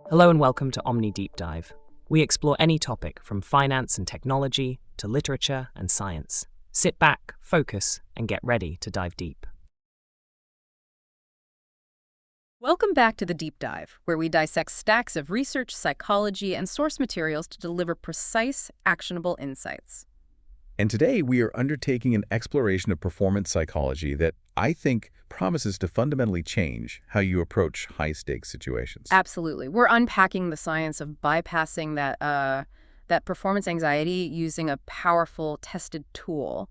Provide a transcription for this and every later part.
Hello and welcome to Omni Deep Dive. We explore any topic from finance and technology to literature and science. Sit back, focus, and get ready to dive deep. Welcome back to the Deep Dive, where we dissect stacks of research, psychology, and source materials to deliver precise, actionable insights. And today we are undertaking an exploration of performance psychology that I think promises to fundamentally change how you approach high-stakes situations. Absolutely. We're unpacking the science of bypassing that performance anxiety using a powerful, tested tool,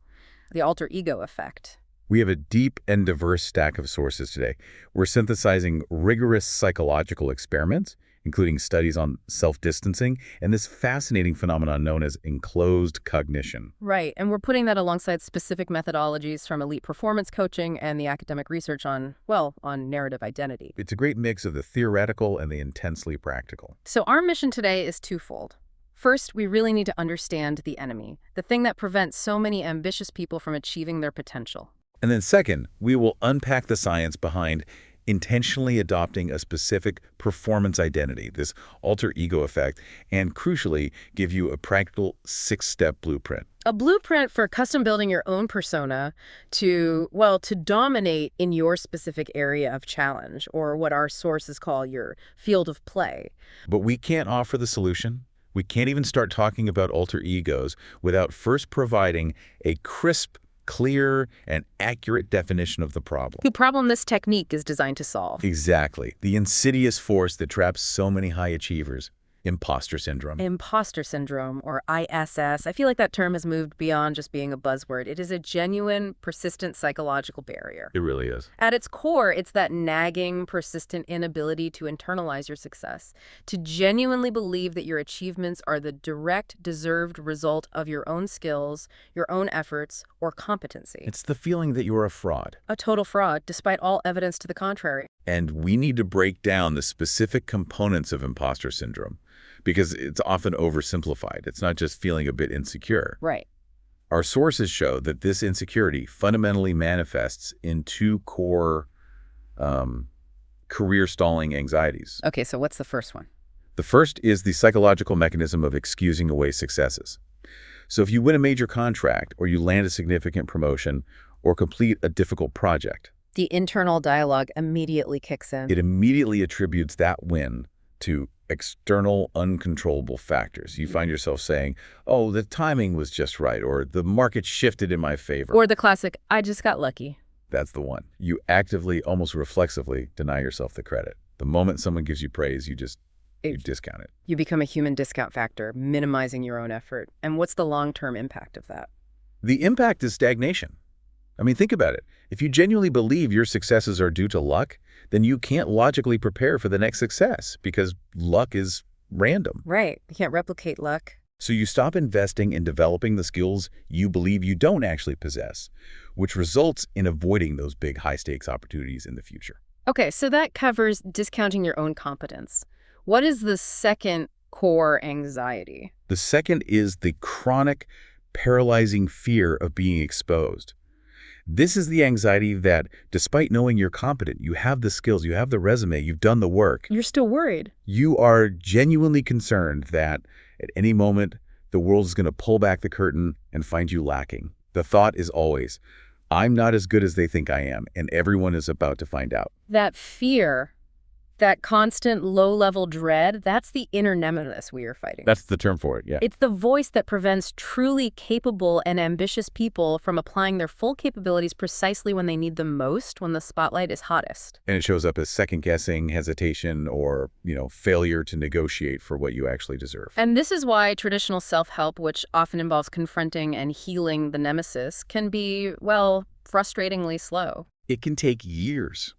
the alter ego effect. We have a deep and diverse stack of sources today. We're synthesizing rigorous psychological experiments, including studies on self-distancing, and this fascinating phenomenon known as enclosed cognition. Right, and we're putting that alongside specific methodologies from elite performance coaching and the academic research on narrative identity. It's a great mix of the theoretical and the intensely practical. So our mission today is twofold. First, we really need to understand the enemy, the thing that prevents so many ambitious people from achieving their potential. And then second, we will unpack the science behind intentionally adopting a specific performance identity, this alter ego effect, and crucially, give you a practical 6-step blueprint. A blueprint for custom building your own persona to dominate in your specific area of challenge, or what our sources call your field of play. But we can't offer the solution. We can't even start talking about alter egos without first providing a crisp, clear, and accurate definition of the problem. The problem this technique is designed to solve. Exactly. The insidious force that traps so many high achievers. Imposter syndrome. Imposter syndrome, or ISS. I feel like that term has moved beyond just being a buzzword. It is a genuine, persistent psychological barrier. It really is. At its core, it's that nagging, persistent inability to internalize your success, to genuinely believe that your achievements are the direct, deserved result of your own skills, your own efforts, or competency. It's the feeling that you're a fraud. A total fraud, despite all evidence to the contrary. And we need to break down the specific components of imposter syndrome, because it's often oversimplified. It's not just feeling a bit insecure. Right. Our sources show that this insecurity fundamentally manifests in two core career stalling anxieties. Okay, so what's the first one? The first is the psychological mechanism of excusing away successes. So if you win a major contract, or you land a significant promotion, or complete a difficult project, the internal dialogue immediately kicks in. It immediately attributes that win to external, uncontrollable factors. You find yourself saying, oh, the timing was just right, or the market shifted in my favor. Or the classic, I just got lucky. That's the one. You actively, almost reflexively, deny yourself the credit. The moment someone gives you praise, you discount it. You become a human discount factor, minimizing your own effort. And what's the long-term impact of that? The impact is stagnation. I mean, think about it. If you genuinely believe your successes are due to luck, then you can't logically prepare for the next success because luck is random. Right. You can't replicate luck. So you stop investing in developing the skills you believe you don't actually possess, which results in avoiding those big high-stakes opportunities in the future. Okay, so that covers discounting your own competence. What is the second core anxiety? The second is the chronic, paralyzing fear of being exposed. This is the anxiety that, despite knowing you're competent, you have the skills, you have the resume, you've done the work. You're still worried. You are genuinely concerned that at any moment, the world is going to pull back the curtain and find you lacking. The thought is always, I'm not as good as they think I am, and everyone is about to find out. That fear, that constant low-level dread, that's the inner nemesis we are fighting. That's the term for it, yeah. It's the voice that prevents truly capable and ambitious people from applying their full capabilities precisely when they need them most, when the spotlight is hottest. And it shows up as second-guessing, hesitation, or, failure to negotiate for what you actually deserve. And this is why traditional self-help, which often involves confronting and healing the nemesis, can be, frustratingly slow. It can take years.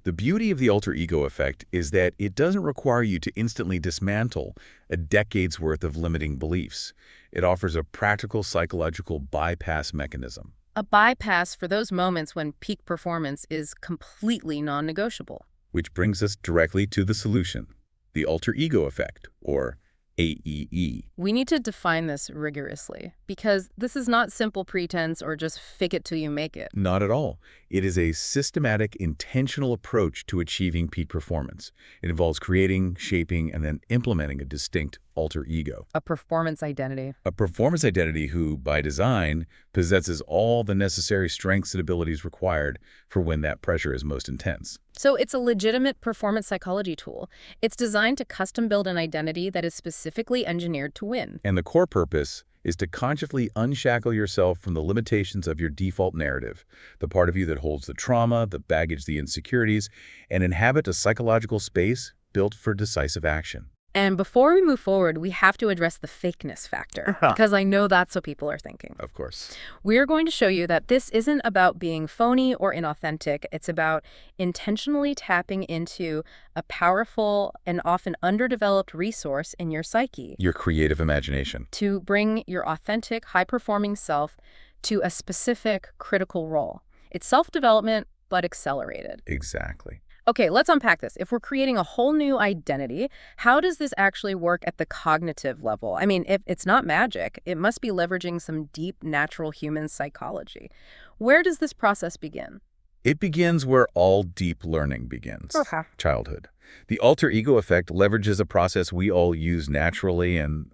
The beauty of the alter ego effect is that it doesn't require you to instantly dismantle a decade's worth of limiting beliefs. It offers a practical psychological bypass mechanism. A bypass for those moments when peak performance is completely non-negotiable. Which brings us directly to the solution, the alter ego effect, or AEE. We need to define this rigorously, because this is not simple pretense or just fake it till you make it. Not at all. It is a systematic, intentional approach to achieving peak performance. It involves creating, shaping, and then implementing a distinct alter ego. A performance identity. A performance identity who, by design, possesses all the necessary strengths and abilities required for when that pressure is most intense. So it's a legitimate performance psychology tool. It's designed to custom build an identity that is specifically engineered to win. And the core purpose is to consciously unshackle yourself from the limitations of your default narrative, the part of you that holds the trauma, the baggage, the insecurities, and inhabit a psychological space built for decisive action. And before we move forward, we have to address the fakeness factor, because I know that's what people are thinking. Of course. We're going to show you that this isn't about being phony or inauthentic. It's about intentionally tapping into a powerful and often underdeveloped resource in your psyche Your creative imagination. to bring your authentic, high-performing self to a specific critical role. It's self-development, but accelerated. Exactly. Okay, let's unpack this. If we're creating a whole new identity, how does this actually work at the cognitive level? I mean, if it's not magic, it must be leveraging some deep natural human psychology. Where does this process begin? It begins where all deep learning begins. Okay. Childhood. The alter ego effect leverages a process we all use naturally and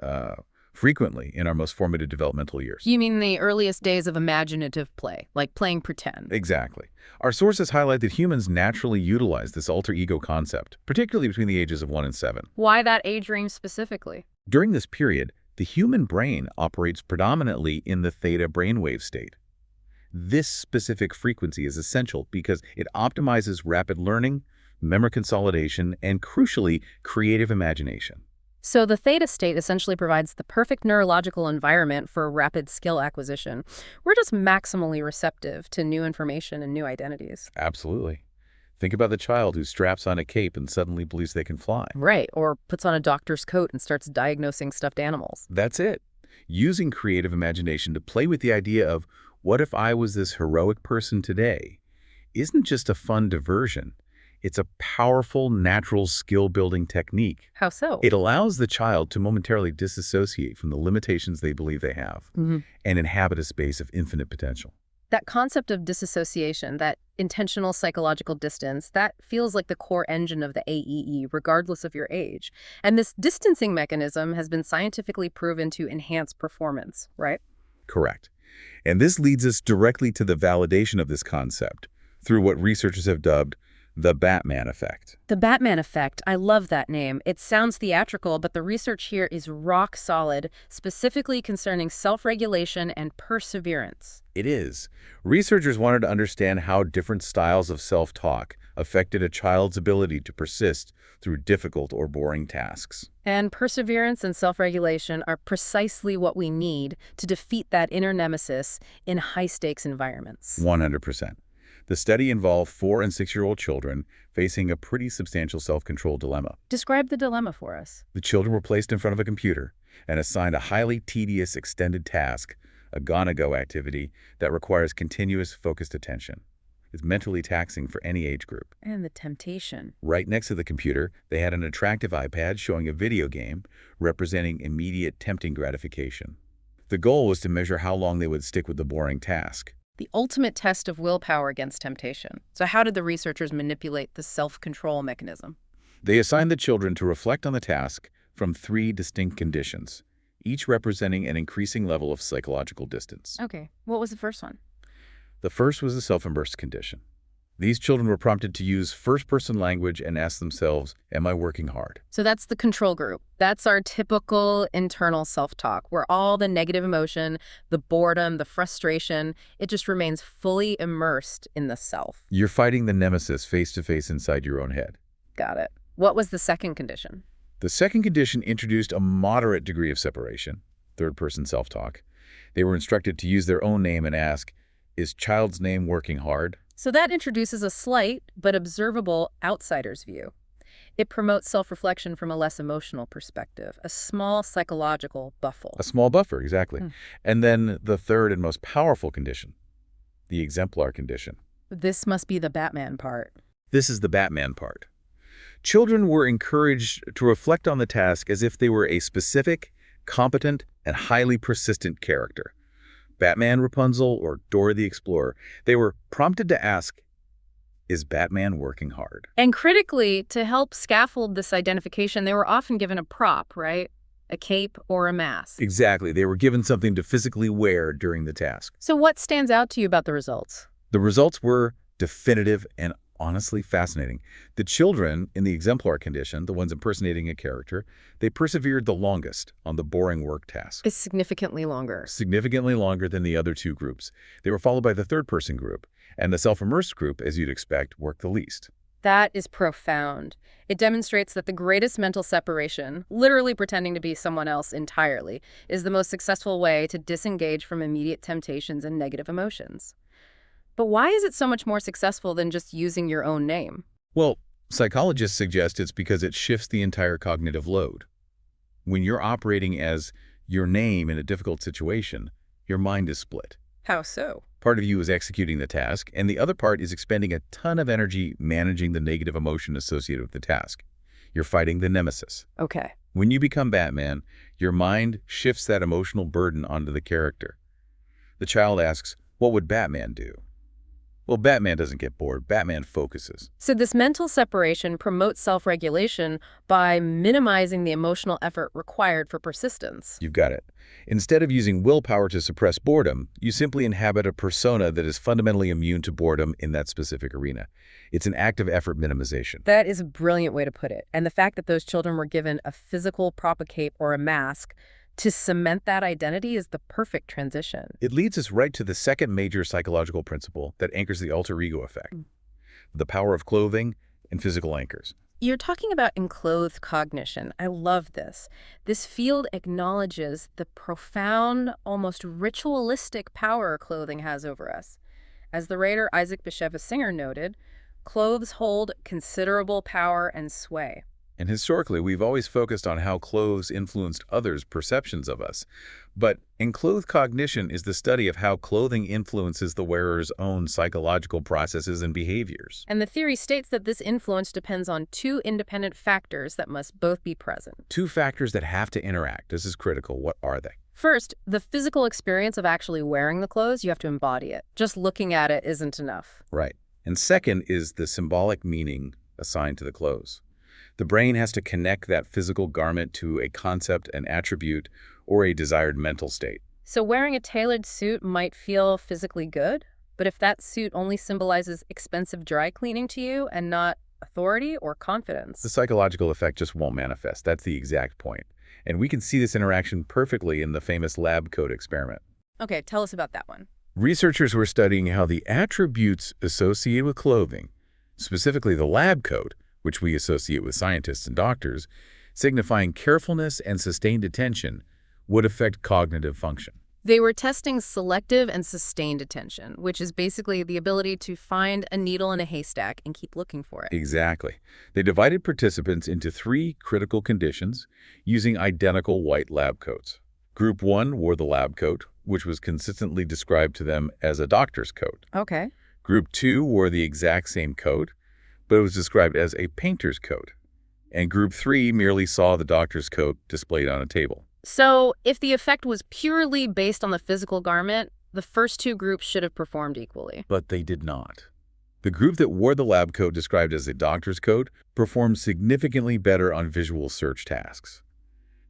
frequently in our most formative developmental years. You mean the earliest days of imaginative play, like playing pretend? Exactly. Our sources highlight that humans naturally utilize this alter ego concept, particularly between the ages of 1 and 7. Why that age range specifically? During this period, the human brain operates predominantly in the theta brainwave state. This specific frequency is essential because it optimizes rapid learning, memory consolidation, and crucially, creative imagination. So the theta state essentially provides the perfect neurological environment for rapid skill acquisition. We're just maximally receptive to new information and new identities. Absolutely. Think about the child who straps on a cape and suddenly believes they can fly. Right, or puts on a doctor's coat and starts diagnosing stuffed animals. That's it. Using creative imagination to play with the idea of, what if I was this heroic person today, isn't just a fun diversion. It's a powerful, natural skill-building technique. How so? It allows the child to momentarily disassociate from the limitations they believe they have and inhabit a space of infinite potential. That concept of disassociation, that intentional psychological distance, that feels like the core engine of the AEE, regardless of your age. And this distancing mechanism has been scientifically proven to enhance performance, right? Correct. And this leads us directly to the validation of this concept through what researchers have dubbed the Batman effect. The Batman effect, I love that name. It sounds theatrical, but the research here is rock solid, specifically concerning self-regulation and perseverance. It is. Researchers wanted to understand how different styles of self-talk affected a child's ability to persist through difficult or boring tasks. And perseverance and self-regulation are precisely what we need to defeat that inner nemesis in high-stakes environments. 100%. The study involved 4- and 6-year-old children facing a pretty substantial self-control dilemma. Describe the dilemma for us. The children were placed in front of a computer and assigned a highly tedious extended task, a gonna-go activity that requires continuous focused attention. It's mentally taxing for any age group. And the temptation. Right next to the computer, they had an attractive iPad showing a video game representing immediate tempting gratification. The goal was to measure how long they would stick with the boring task. The ultimate test of willpower against temptation. So how did the researchers manipulate the self-control mechanism? They assigned the children to reflect on the task from 3 distinct conditions, each representing an increasing level of psychological distance. Okay, what was the first one? The first was the self-immersed condition. These children were prompted to use first-person language and ask themselves, am I working hard? So that's the control group. That's our typical internal self-talk, where all the negative emotion, the boredom, the frustration, it just remains fully immersed in the self. You're fighting the nemesis face-to-face inside your own head. Got it. What was the second condition? The second condition introduced a moderate degree of separation, third-person self-talk. They were instructed to use their own name and ask, is child's name working hard? So that introduces a slight but observable outsider's view. It promotes self-reflection from a less emotional perspective, a small psychological buffer. A small buffer, exactly. And then the third and most powerful condition, the exemplar condition. This must be the Batman part. This is the Batman part. Children were encouraged to reflect on the task as if they were a specific, competent, and highly persistent character. Batman, Rapunzel, or Dora the Explorer, they were prompted to ask, is Batman working hard? And critically, to help scaffold this identification, they were often given a prop, right? A cape or a mask. Exactly. They were given something to physically wear during the task. So what stands out to you about the results? The results were definitive and honestly fascinating. The children in the exemplar condition, the ones impersonating a character, they persevered the longest on the boring work task. Is significantly longer. Significantly longer than the other two groups. They were followed by the third-person group, and the self-immersed group, as you'd expect, worked the least. That is profound. It demonstrates that the greatest mental separation, literally pretending to be someone else entirely, is the most successful way to disengage from immediate temptations and negative emotions. But why is it so much more successful than just using your own name? Well, psychologists suggest it's because it shifts the entire cognitive load. When you're operating as your name in a difficult situation, your mind is split. How so? Part of you is executing the task, and the other part is expending a ton of energy managing the negative emotion associated with the task. You're fighting the nemesis. Okay. When you become Batman, your mind shifts that emotional burden onto the character. The child asks, what would Batman do? Well, Batman doesn't get bored. Batman focuses. So this mental separation promotes self-regulation by minimizing the emotional effort required for persistence. You've got it. Instead of using willpower to suppress boredom, you simply inhabit a persona that is fundamentally immune to boredom in that specific arena. It's an act of effort minimization. That is a brilliant way to put it. And the fact that those children were given a physical prop, a cape, or a mask to cement that identity is the perfect transition. It leads us right to the second major psychological principle that anchors the alter ego effect, the power of clothing and physical anchors. You're talking about enclothed cognition. I love this. This field acknowledges the profound, almost ritualistic power clothing has over us. As the writer Isaac Bashevis Singer noted, clothes hold considerable power and sway. And historically, we've always focused on how clothes influenced others' perceptions of us. But enclothed cognition is the study of how clothing influences the wearer's own psychological processes and behaviors. And the theory states that this influence depends on two independent factors that must both be present. Two factors that have to interact. This is critical. What are they? First, the physical experience of actually wearing the clothes. You have to embody it. Just looking at it isn't enough. Right. And second is the symbolic meaning assigned to the clothes. The brain has to connect that physical garment to a concept, an attribute, or a desired mental state. So wearing a tailored suit might feel physically good, but if that suit only symbolizes expensive dry cleaning to you and not authority or confidence. The psychological effect just won't manifest. That's the exact point. And we can see this interaction perfectly in the famous lab coat experiment. Okay, tell us about that one. Researchers were studying how the attributes associated with clothing, specifically the lab coat, which we associate with scientists and doctors, signifying carefulness and sustained attention, would affect cognitive function. They were testing selective and sustained attention, which is basically the ability to find a needle in a haystack and keep looking for it. Exactly. They divided participants into 3 critical conditions using identical white lab coats. Group 1 wore the lab coat, which was consistently described to them as a doctor's coat. Okay. Group 2 wore the exact same coat, but it was described as a painter's coat. And Group 3 merely saw the doctor's coat displayed on a table. So if the effect was purely based on the physical garment, the first 2 groups should have performed equally. But they did not. The group that wore the lab coat described as a doctor's coat performed significantly better on visual search tasks.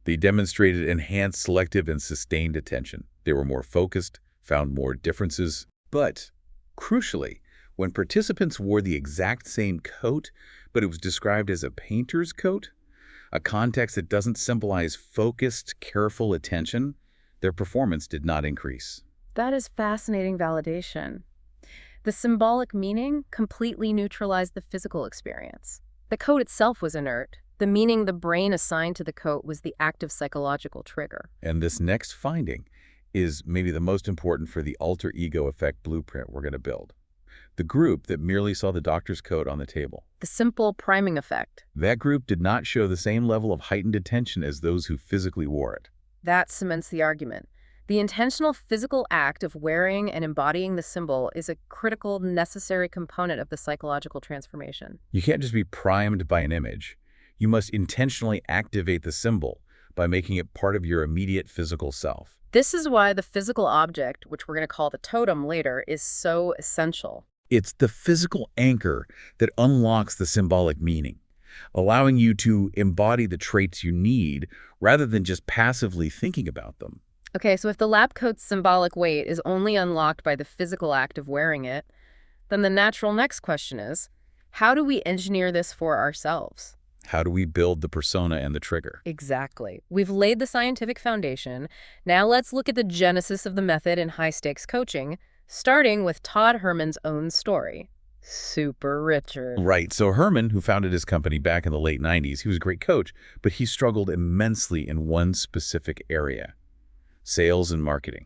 They demonstrated enhanced selective and sustained attention. They were more focused, found more differences. But, crucially, when participants wore the exact same coat, but it was described as a painter's coat, a context that doesn't symbolize focused, careful attention, their performance did not increase. That is fascinating validation. The symbolic meaning completely neutralized the physical experience. The coat itself was inert. The meaning the brain assigned to the coat was the active psychological trigger. And this next finding is maybe the most important for the alter ego effect blueprint we're going to build. The group that merely saw the doctor's coat on the table. The simple priming effect. That group did not show the same level of heightened attention as those who physically wore it. That cements the argument. The intentional physical act of wearing and embodying the symbol is a critical, necessary component of the psychological transformation. You can't just be primed by an image. You must intentionally activate the symbol by making it part of your immediate physical self. This is why the physical object, which we're going to call the totem later, is so essential. It's the physical anchor that unlocks the symbolic meaning, allowing you to embody the traits you need rather than just passively thinking about them. Okay, so if the lab coat's symbolic weight is only unlocked by the physical act of wearing it, then the natural next question is, how do we engineer this for ourselves? How do we build the persona and the trigger? Exactly. We've laid the scientific foundation. Now let's look at the genesis of the method in high-stakes coaching, starting with Todd Herman's own story. Super Richard. Right. So Herman, who founded his company back in the late 90s, he was a great coach, but he struggled immensely in one specific area: sales and marketing.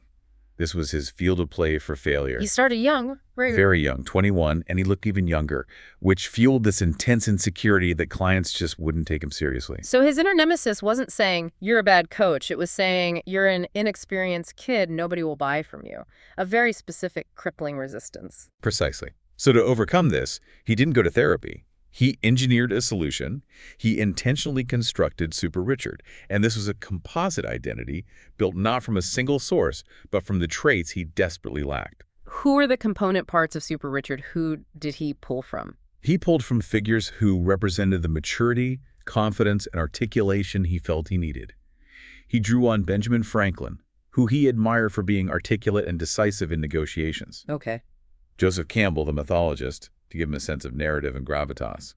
This was his field of play for failure. He started young, right? Very young, 21, and he looked even younger, which fueled this intense insecurity that clients just wouldn't take him seriously. So his inner nemesis wasn't saying, you're a bad coach. It was saying, you're an inexperienced kid, nobody will buy from you. A very specific crippling resistance. Precisely. So to overcome this, he didn't go to therapy. He engineered a solution. He intentionally constructed Super Richard. And this was a composite identity built not from a single source, but from the traits he desperately lacked. Who are the component parts of Super Richard? Who did he pull from? He pulled from figures who represented the maturity, confidence, and articulation he felt he needed. He drew on Benjamin Franklin, who he admired for being articulate and decisive in negotiations. Okay. Joseph Campbell, the mythologist, to give him a sense of narrative and gravitas,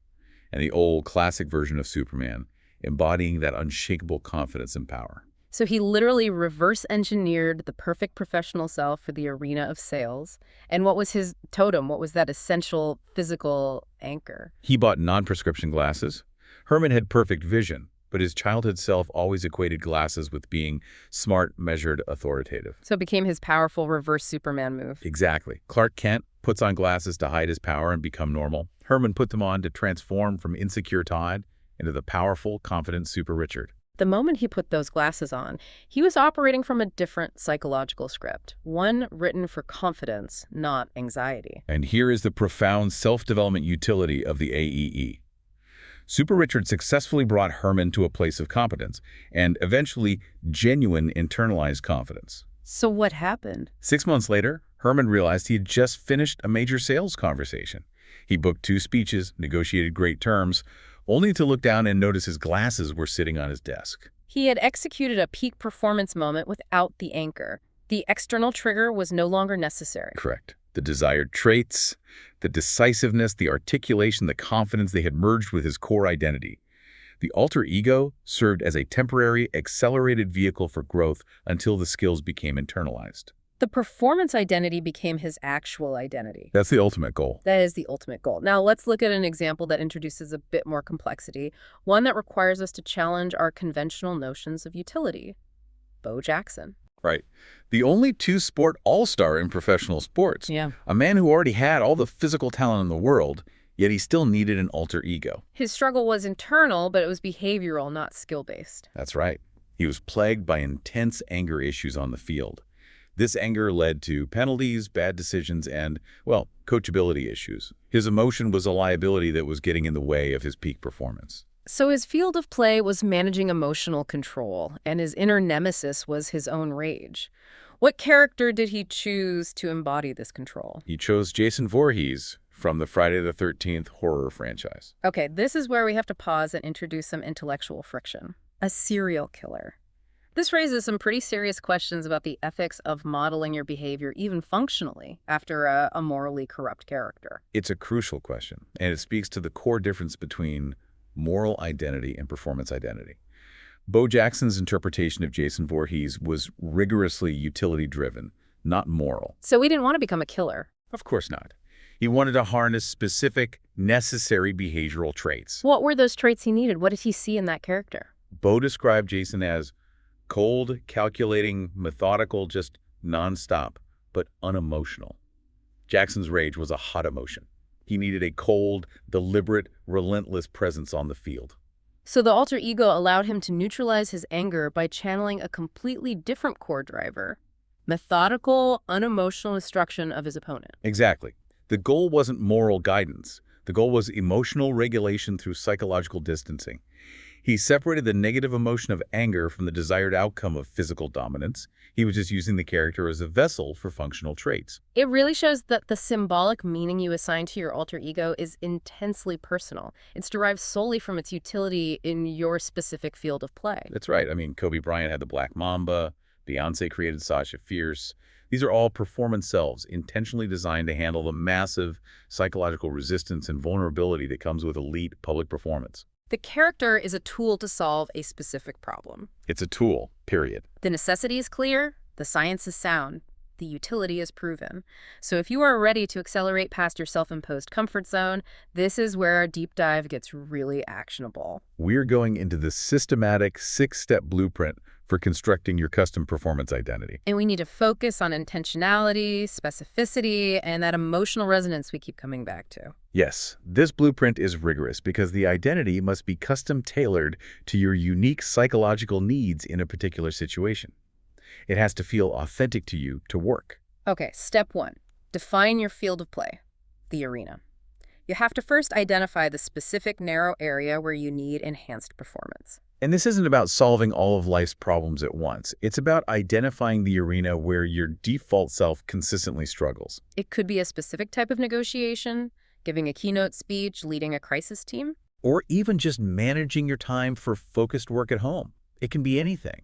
and the old classic version of Superman, embodying that unshakable confidence and power. So he literally reverse-engineered the perfect professional self for the arena of sales. And what was his totem? What was that essential physical anchor? He bought non-prescription glasses. Herman had perfect vision, but his childhood self always equated glasses with being smart, measured, authoritative. So it became his powerful reverse Superman move. Exactly. Clark Kent puts on glasses to hide his power and become normal. Herman put them on to transform from insecure Todd into the powerful, confident Super Richard. The moment he put those glasses on, he was operating from a different psychological script, one written for confidence, not anxiety. And here is the profound self-development utility of the AEE. Super Richard successfully brought Herman to a place of competence and eventually genuine internalized confidence. So what happened? 6 months later, Herman realized he had just finished a major sales conversation. He booked 2 speeches, negotiated great terms, only to look down and notice his glasses were sitting on his desk. He had executed a peak performance moment without the anchor. The external trigger was no longer necessary. Correct. The desired traits, the decisiveness, the articulation, the confidence, they had merged with his core identity. The alter ego served as a temporary, accelerated vehicle for growth until the skills became internalized. The performance identity became his actual identity. That's the ultimate goal. That is the ultimate goal. Now let's look at an example that introduces a bit more complexity, one that requires us to challenge our conventional notions of utility. Bo Jackson. Right. The only 2-sport all-star in professional sports. Yeah. A man who already had all the physical talent in the world, yet he still needed an alter ego. His struggle was internal, but it was behavioral, not skill-based. That's right. He was plagued by intense anger issues on the field. This anger led to penalties, bad decisions, and, well, coachability issues. His emotion was a liability that was getting in the way of his peak performance. So his field of play was managing emotional control, and his inner nemesis was his own rage. What character did he choose to embody this control? He chose Jason Voorhees from the Friday the 13th horror franchise. Okay, this is where we have to pause and introduce some intellectual friction. A serial killer. This raises some pretty serious questions about the ethics of modeling your behavior, even functionally, after a morally corrupt character. It's a crucial question, and it speaks to the core difference between moral identity and performance identity. Bo Jackson's interpretation of Jason Voorhees was rigorously utility-driven, not moral. So he didn't want to become a killer. Of course not. He wanted to harness specific, necessary behavioral traits. What were those traits he needed? What did he see in that character? Bo described Jason as cold, calculating, methodical, just nonstop, but unemotional. Jackson's rage was a hot emotion. He needed a cold, deliberate, relentless presence on the field. So the alter ego allowed him to neutralize his anger by channeling a completely different core driver, Methodical, unemotional destruction of his opponent. Exactly. The goal wasn't moral guidance. The goal was emotional regulation through psychological distancing. He separated the negative emotion of anger from the desired outcome of physical dominance. He was just using the character as a vessel for functional traits. It really shows that the symbolic meaning you assign to your alter ego is intensely personal. It's derived solely from its utility in your specific field of play. That's right. I mean, Kobe Bryant had the Black Mamba. Beyoncé created Sasha Fierce. These are all performance selves intentionally designed to handle the massive psychological resistance and vulnerability that comes with elite public performance. The character is a tool to solve a specific problem. It's a tool, period. The necessity is clear, the science is sound, the utility is proven. So if you are ready to accelerate past your self-imposed comfort zone, this is where our deep dive gets really actionable. We're going into the systematic 6-step blueprint for constructing your custom performance identity. And we need to focus on intentionality, specificity, and that emotional resonance we keep coming back to. Yes, this blueprint is rigorous because the identity must be custom tailored to your unique psychological needs in a particular situation. It has to feel authentic to you to work. Okay, step 1. Define your field of play, the arena. You have to first identify the specific narrow area where you need enhanced performance. And this isn't about solving all of life's problems at once. It's about identifying the arena where your default self consistently struggles. It could be a specific type of negotiation, giving a keynote speech, leading a crisis team. Or even just managing your time for focused work at home. It can be anything.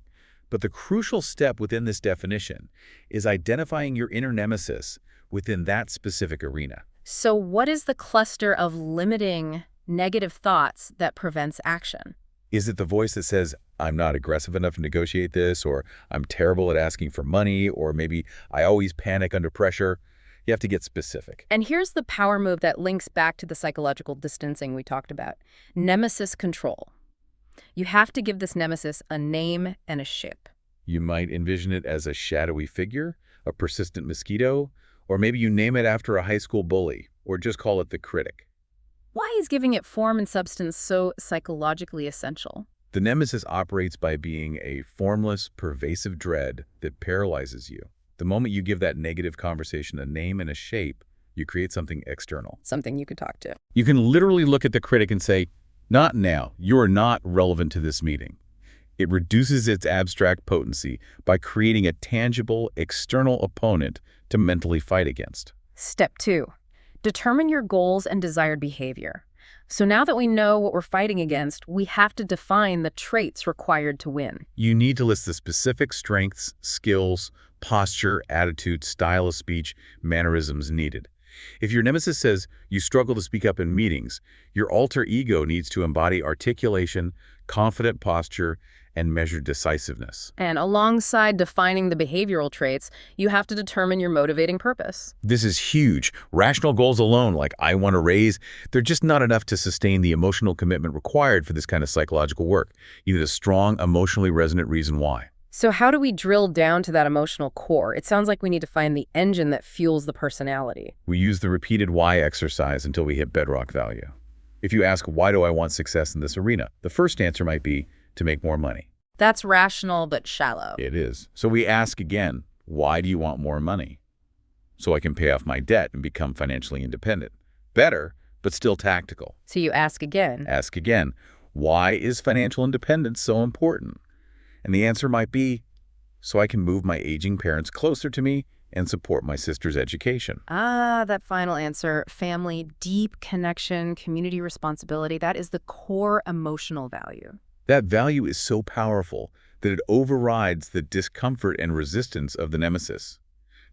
But the crucial step within this definition is identifying your inner nemesis within that specific arena. So what is the cluster of limiting negative thoughts that prevents action? Is it the voice that says, I'm not aggressive enough to negotiate this, or I'm terrible at asking for money, or maybe I always panic under pressure? You have to get specific. And here's the power move that links back to the psychological distancing we talked about. Nemesis control. You have to give this nemesis a name and a shape. You might envision it as a shadowy figure, a persistent mosquito, or maybe you name it after a high school bully, or just call it the critic. Why is giving it form and substance so psychologically essential? The nemesis operates by being a formless, pervasive dread that paralyzes you. The moment you give that negative conversation a name and a shape, you create something external. Something you could talk to. You can literally look at the critic and say, not now. You are not relevant to this meeting. It reduces its abstract potency by creating a tangible, external opponent to mentally fight against. Step 2. Determine your goals and desired behavior. So now that we know what we're fighting against, we have to define the traits required to win. You need to list the specific strengths, skills, posture, attitude, style of speech, mannerisms needed. If your nemesis says you struggle to speak up in meetings, your alter ego needs to embody articulation, confident posture, and measured decisiveness. And alongside defining the behavioral traits, you have to determine your motivating purpose. This is huge. Rational goals alone, like I want to raise, they're just not enough to sustain the emotional commitment required for this kind of psychological work. You need a strong, emotionally resonant reason why. So how do we drill down to that emotional core? It sounds like we need to find the engine that fuels the personality. We use the repeated why exercise until we hit bedrock value. If you ask, why do I want success in this arena? The first answer might be to make more money. That's rational but shallow. It is. So we ask again, why do you want more money? So I can pay off my debt and become financially independent. Better, but still tactical. So you ask again. Ask again, why is financial independence so important? And the answer might be, so I can move my aging parents closer to me and support my sister's education. Ah, that final answer, family, deep connection, community responsibility, that is the core emotional value. That value is so powerful that it overrides the discomfort and resistance of the nemesis.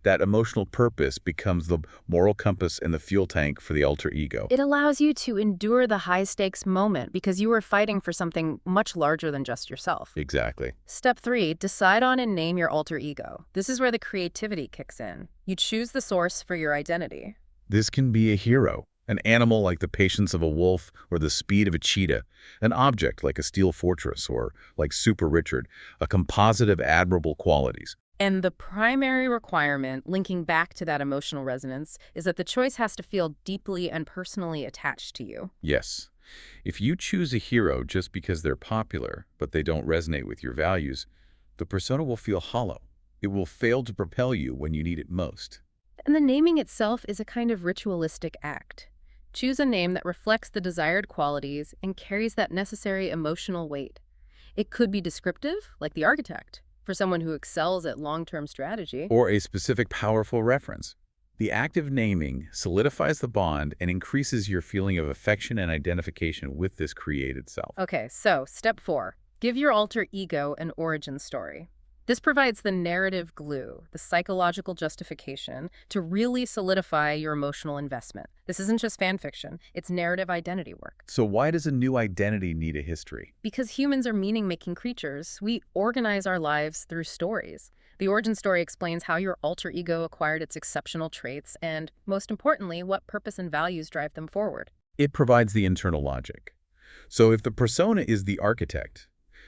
That emotional purpose becomes the moral compass and the fuel tank for the alter ego. It allows you to endure the high-stakes moment because you are fighting for something much larger than just yourself. Exactly. Step 3, decide on and name your alter ego. This is where the creativity kicks in. You choose the source for your identity. This can be a hero, an animal like the patience of a wolf or the speed of a cheetah, an object like a steel fortress or like Super Richard, a composite of admirable qualities. And the primary requirement, linking back to that emotional resonance, is that the choice has to feel deeply and personally attached to you. Yes. If you choose a hero just because they're popular, but they don't resonate with your values, the persona will feel hollow. It will fail to propel you when you need it most. And the naming itself is a kind of ritualistic act. Choose a name that reflects the desired qualities and carries that necessary emotional weight. It could be descriptive, like the architect, for someone who excels at long-term strategy. Or a specific powerful reference. The act of naming solidifies the bond and increases your feeling of affection and identification with this created self. Okay, so step 4. Give your alter ego an origin story. This provides the narrative glue, the psychological justification, to really solidify your emotional investment. This isn't just fan fiction, it's narrative identity work. So why does a new identity need a history? Because humans are meaning-making creatures, we organize our lives through stories. The origin story explains how your alter ego acquired its exceptional traits and, most importantly, what purpose and values drive them forward. It provides the internal logic. So if the persona is the architect,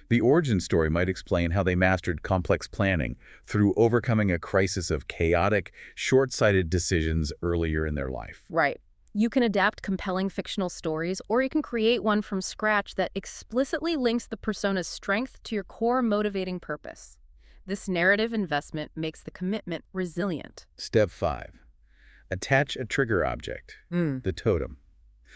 the origin story might explain how they mastered complex planning through overcoming a crisis of chaotic, short-sighted decisions earlier in their life. Right. You can adapt compelling fictional stories, or you can create one from scratch that explicitly links the persona's strength to your core motivating purpose. This narrative investment makes the commitment resilient. Step 5. Attach a trigger object, the totem.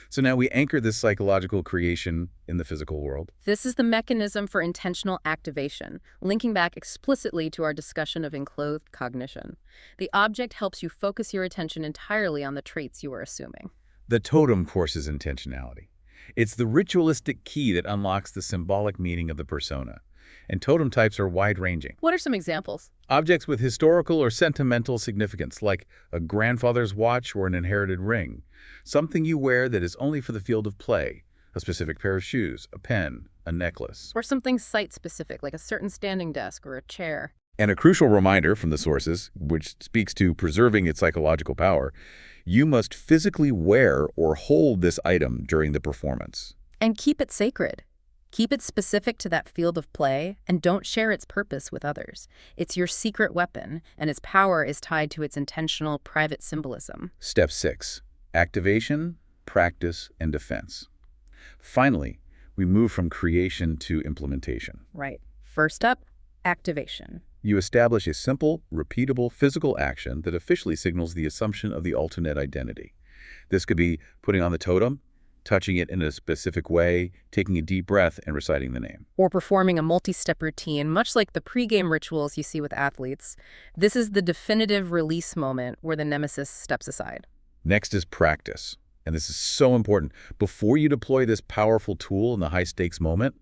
So now we anchor this psychological creation in the physical world. This is the mechanism for intentional activation, linking back explicitly to our discussion of enclothed cognition. The object helps you focus your attention entirely on the traits you are assuming. The totem forces intentionality. It's the ritualistic key that unlocks the symbolic meaning of the persona. And totem types are wide-ranging. What are some examples? Objects with historical or sentimental significance, like a grandfather's watch or an inherited ring. Something you wear that is only for the field of play. A specific pair of shoes, a pen, a necklace. Or something site-specific, like a certain standing desk or a chair. And a crucial reminder from the sources, which speaks to preserving its psychological power, you must physically wear or hold this item during the performance. And keep it sacred. Keep it specific to that field of play, and don't share its purpose with others. It's your secret weapon, and its power is tied to its intentional, private symbolism. Step 6. Activation, practice, and defense. Finally, we move from creation to implementation. Right. First up, activation. You establish a simple, repeatable physical action that officially signals the assumption of the alternate identity. This could be putting on the totem, touching it in a specific way, taking a deep breath, and reciting the name. Or performing a multi-step routine, much like the pre-game rituals you see with athletes. This is the definitive release moment where the nemesis steps aside. Next is practice. And this is so important. Before you deploy this powerful tool in the high-stakes moment,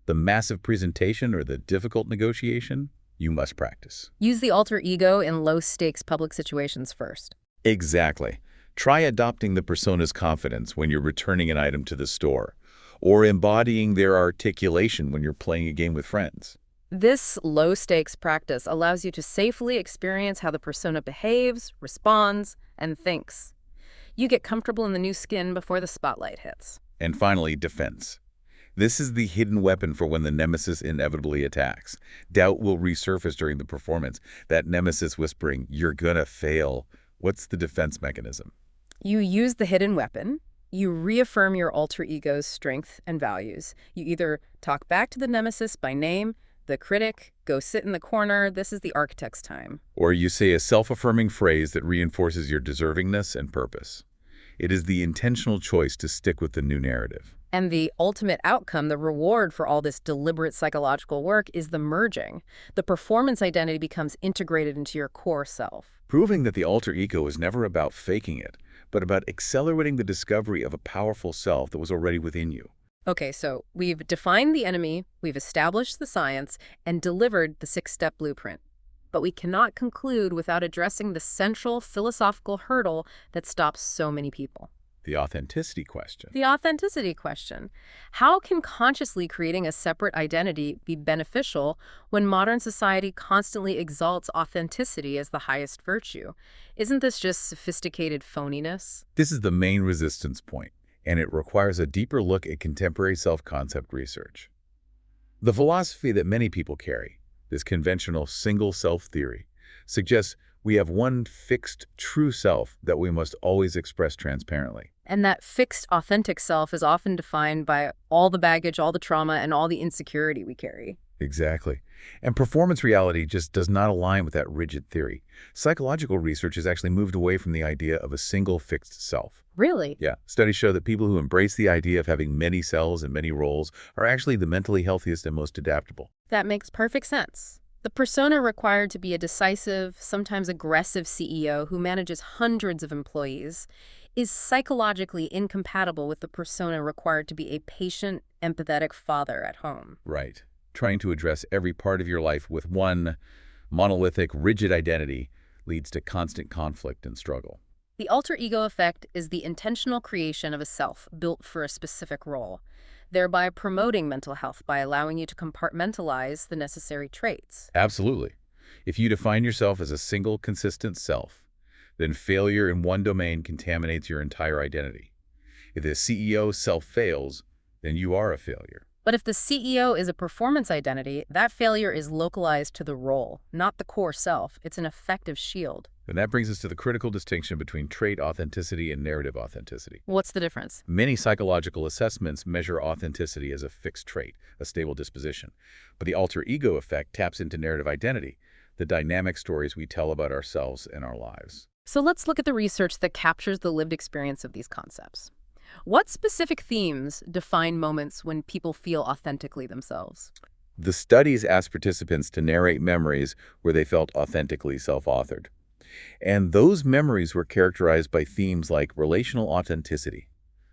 the massive presentation or the difficult negotiation, you must practice. Use the alter ego in low-stakes public situations first. Exactly. Try adopting the persona's confidence when you're returning an item to the store, or embodying their articulation when you're playing a game with friends. This low-stakes practice allows you to safely experience how the persona behaves, responds, and thinks. You get comfortable in the new skin before the spotlight hits. And finally, defense. This is the hidden weapon for when the nemesis inevitably attacks. Doubt will resurface during the performance. That nemesis whispering, "You're gonna fail." What's the defense mechanism? You use the hidden weapon. You reaffirm your alter ego's strength and values. You either talk back to the nemesis by name, the critic, go sit in the corner, this is the architect's time. Or you say a self-affirming phrase that reinforces your deservingness and purpose. It is the intentional choice to stick with the new narrative. And the ultimate outcome, the reward for all this deliberate psychological work, is the merging. The performance identity becomes integrated into your core self. Proving that the alter ego is never about faking it, but about accelerating the discovery of a powerful self that was already within you. Okay, so we've defined the enemy, we've established the science, and delivered the 6-step blueprint. But we cannot conclude without addressing the central philosophical hurdle that stops so many people. The authenticity question. The authenticity question. How can consciously creating a separate identity be beneficial when modern society constantly exalts authenticity as the highest virtue? Isn't this just sophisticated phoniness? This is the main resistance point, and it requires a deeper look at contemporary self-concept research. The philosophy that many people carry, this conventional single self theory, suggests we have one fixed, true self that we must always express transparently. And that fixed, authentic self is often defined by all the baggage, all the trauma, and all the insecurity we carry. Exactly. And performance reality just does not align with that rigid theory. Psychological research has actually moved away from the idea of a single fixed self. Really? Yeah, studies show that people who embrace the idea of having many selves and many roles are actually the mentally healthiest and most adaptable. That makes perfect sense. The persona required to be a decisive, sometimes aggressive CEO who manages hundreds of employees is psychologically incompatible with the persona required to be a patient, empathetic father at home. Right. Trying to address every part of your life with one monolithic, rigid identity leads to constant conflict and struggle. The alter ego effect is the intentional creation of a self built for a specific role, thereby promoting mental health by allowing you to compartmentalize the necessary traits. Absolutely. If you define yourself as a single, consistent self, then failure in one domain contaminates your entire identity. If the CEO self fails, then you are a failure. But if the CEO is a performance identity, that failure is localized to the role, not the core self. It's an effective shield. And that brings us to the critical distinction between trait authenticity and narrative authenticity. What's the difference? Many psychological assessments measure authenticity as a fixed trait, a stable disposition. But the alter ego effect taps into narrative identity, the dynamic stories we tell about ourselves and our lives. So let's look at the research that captures the lived experience of these concepts. What specific themes define moments when people feel authentically themselves? The studies asked participants to narrate memories where they felt authentically self-authored. And those memories were characterized by themes like relational authenticity,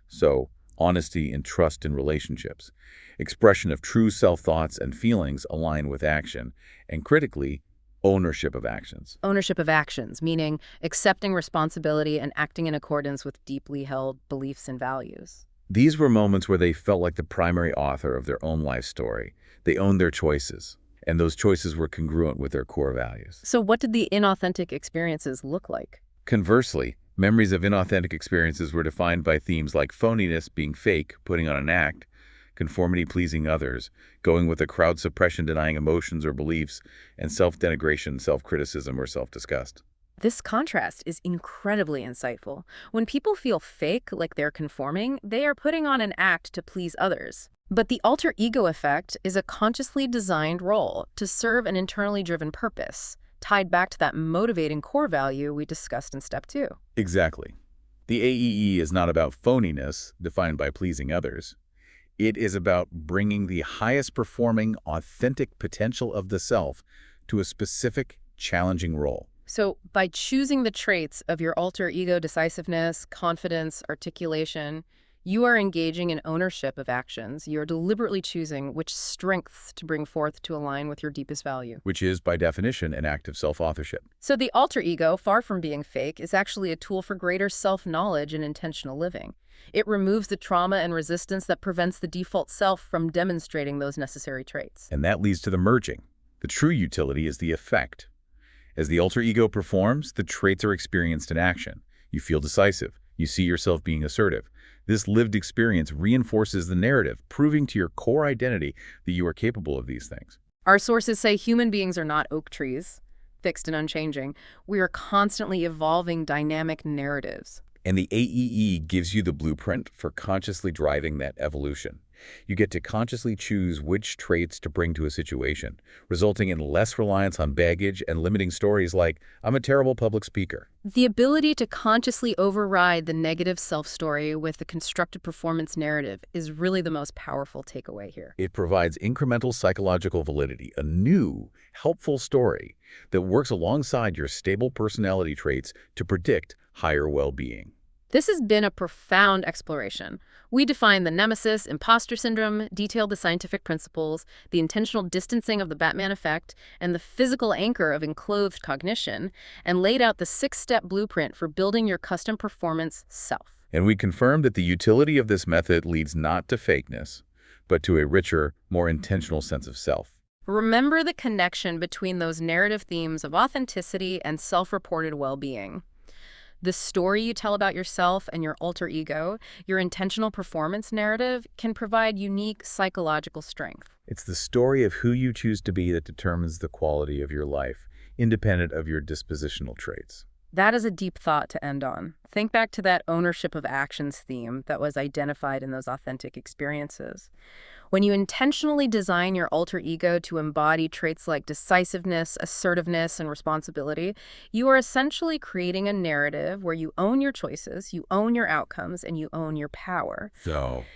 so honesty and trust in relationships, expression of true self-thoughts and feelings align with action, and critically, ownership of actions. Ownership of actions, meaning accepting responsibility and acting in accordance with deeply held beliefs and values. These were moments where they felt like the primary author of their own life story. They owned their choices, and those choices were congruent with their core values. So what did the inauthentic experiences look like? Conversely, memories of inauthentic experiences were defined by themes like phoniness, being fake, putting on an act, conformity, pleasing others, going with the crowd, suppression, denying emotions or beliefs, and self-denigration, self-criticism, or self-disgust. This contrast is incredibly insightful. When people feel fake, like they're conforming, they are putting on an act to please others. But the alter ego effect is a consciously designed role to serve an internally driven purpose, tied back to that motivating core value we discussed in step 2. Exactly. The AEE is not about phoniness, defined by pleasing others. It is about bringing the highest performing, authentic potential of the self to a specific, challenging role. So by choosing the traits of your alter ego, decisiveness, confidence, articulation, you are engaging in ownership of actions. You're deliberately choosing which strengths to bring forth to align with your deepest value. Which is, by definition, an act of self-authorship. So the alter ego, far from being fake, is actually a tool for greater self-knowledge and intentional living. It removes the trauma and resistance that prevents the default self from demonstrating those necessary traits. And that leads to the merging. The true utility is the effect. As the alter ego performs, the traits are experienced in action. You feel decisive. You see yourself being assertive. This lived experience reinforces the narrative, proving to your core identity that you are capable of these things. Our sources say human beings are not oak trees, fixed and unchanging. We are constantly evolving dynamic narratives. And the AEE gives you the blueprint for consciously driving that evolution. You get to consciously choose which traits to bring to a situation, resulting in less reliance on baggage and limiting stories like, I'm a terrible public speaker. The ability to consciously override the negative self-story with the constructive performance narrative is really the most powerful takeaway here. It provides incremental psychological validity, a new, helpful story that works alongside your stable personality traits to predict higher well-being. This has been a profound exploration. We defined the nemesis, imposter syndrome, detailed the scientific principles, the intentional distancing of the Batman effect, and the physical anchor of enclothed cognition, and laid out the 6-step blueprint for building your custom performance self. And we confirmed that the utility of this method leads not to fakeness, but to a richer, more intentional sense of self. Remember the connection between those narrative themes of authenticity and self-reported well-being. The story you tell about yourself and your alter ego, your intentional performance narrative, can provide unique psychological strength. It's the story of who you choose to be that determines the quality of your life, independent of your dispositional traits. That is a deep thought to end on. Think back to that ownership of actions theme that was identified in those authentic experiences. When you intentionally design your alter ego to embody traits like decisiveness, assertiveness, and responsibility, you are essentially creating a narrative where you own your choices, you own your outcomes, and you own your power.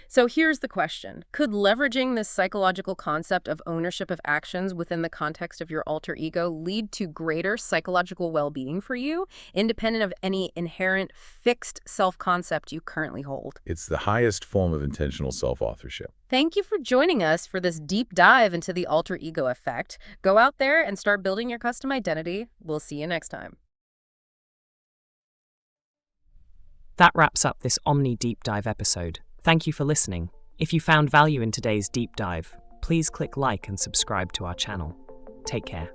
So here's the question. Could leveraging this psychological concept of ownership of actions within the context of your alter ego lead to greater psychological well-being for you, independent of any inherent fixed self-concept you currently hold? It's the highest form of intentional self-authorship. Thank you for joining us for this deep dive into the alter ego effect. Go out there and start building your custom identity. We'll see you next time. That wraps up this Omni Deep Dive episode. Thank you for listening. If you found value in today's deep dive, please click like and subscribe to our channel. Take care.